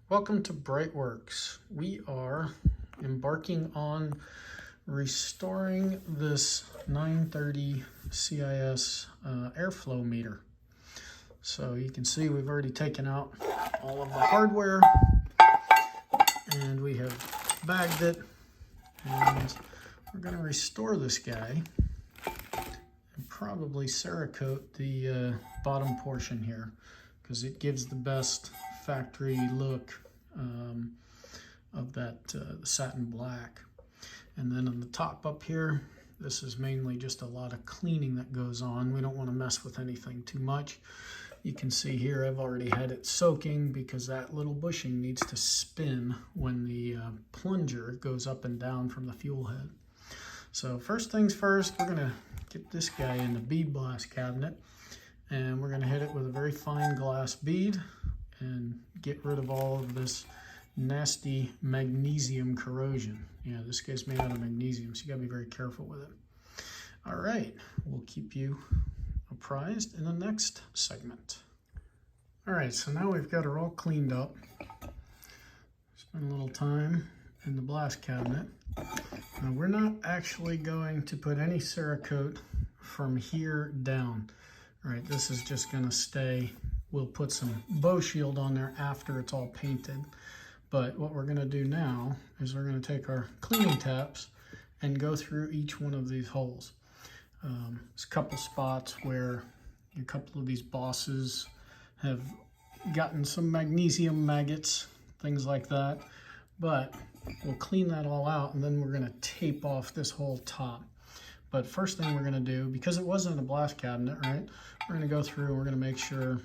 Welcome to BreitWerks. We are embarking on restoring this 930 CIS airflow meter. So you can see we've already taken out all of the hardware and we have bagged it, and we're going to restore this guy and probably Cerakote the bottom portion here because it gives the best factory look of that satin black. And then on the top up here, this is mainly just a lot of cleaning that goes on. We don't want to mess with anything too much. You can see here I've already had it soaking because that little bushing needs to spin when the plunger goes up and down from the fuel head. So first things first, we're going to get this guy in the bead blast cabinet, and we're going to hit it with a very fine glass bead and get rid of all of this nasty magnesium corrosion. Yeah, this guy's made out of magnesium, so you gotta be very careful with it. All right, we'll keep you apprised in the next segment. All right, so now we've got her all cleaned up. Spend a little time in the blast cabinet. Now we're not actually going to put any Cerakote from here down. All right, this is just gonna stay. We'll put some bow shield on there after it's all painted. But what we're going to do now is we're going to take our cleaning taps and go through each one of these holes. There's a couple spots where a couple of these bosses have gotten some magnesium maggots, things like that. But we'll clean that all out, and then we're going to tape off this whole top. But first thing we're going to do, because it wasn't a blast cabinet, right, we're going to go through and we're going to make sure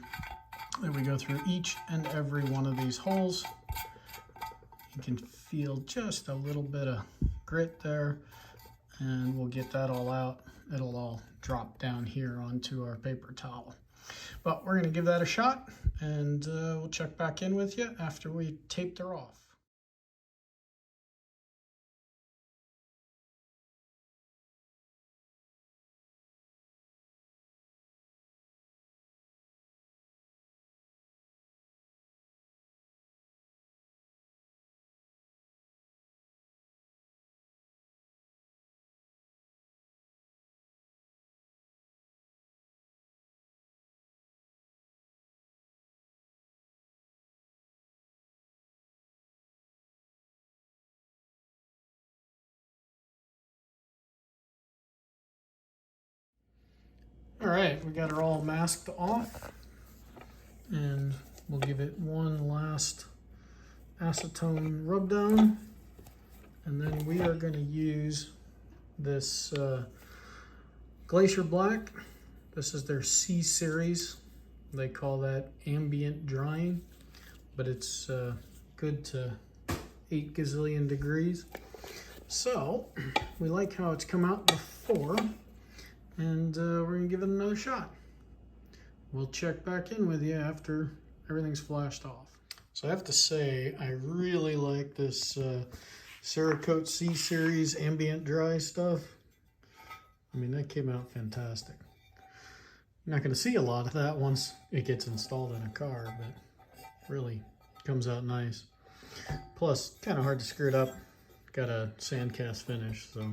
that we go through each and every one of these holes. You can feel just a little bit of grit there, and we'll get that all out. It'll all drop down here onto our paper towel. But we're going to give that a shot, and we'll check back in with you after we taped her off. All right, we got her all masked off, and we'll give it one last acetone rub down, and then we are going to use this Glacier Black. This is their C series. They call that ambient drying, but it's good to 8 gazillion degrees. So we like how it's come out before, and we're gonna give it another shot. We'll check back in with you after everything's flashed off. So I have to say, I really like this Cerakote C series ambient dry stuff. I mean, that came out fantastic. You're not gonna see a lot of that once it gets installed in a car, but really comes out nice. Plus, kind of hard to screw it up. Got a sand cast finish, so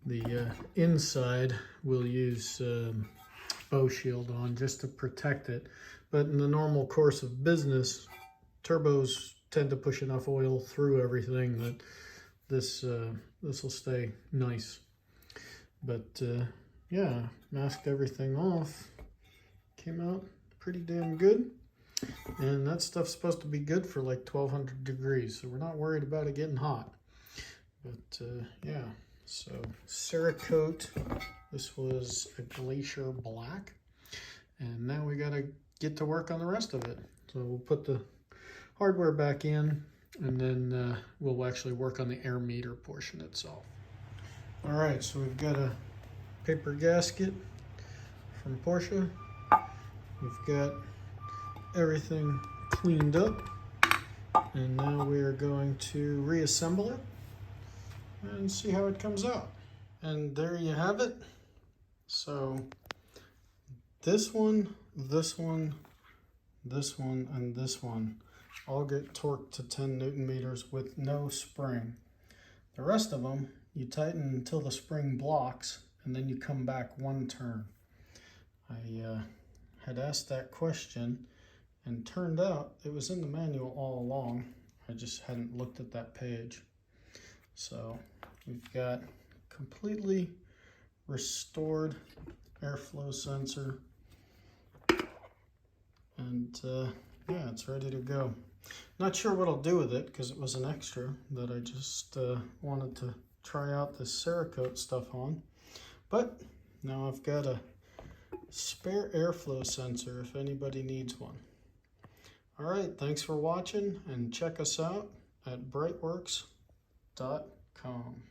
the inside we'll use bow shield on just to protect it. But in the normal course of business, turbos tend to push enough oil through everything that this will stay nice. But yeah, masked everything off. Came out pretty damn good. And that stuff's supposed to be good for like 1200 degrees, so we're not worried about it getting hot. But yeah, so Cerakote, this was a Glacier Black, and now we gotta get to work on the rest of it. So we'll put the hardware back in, and then we'll actually work on the air meter portion itself. All right, so we've got a paper gasket from Porsche. We've got everything cleaned up, and now we are going to reassemble it and see how it comes out. And there you have it. So this one, and this one all get torqued to 10 Newton meters with no spring. The rest of them, you tighten until the spring blocks, and then you come back one turn. I had asked that question, and turned out it was in the manual all along. I just hadn't looked at that page. So we've got completely restored airflow sensor, and yeah, it's ready to go. Not sure what I'll do with it because it was an extra that I just wanted to try out this Cerakote stuff on. But now I've got a spare airflow sensor if anybody needs one. All right, thanks for watching, and check us out at BreitWerks.com.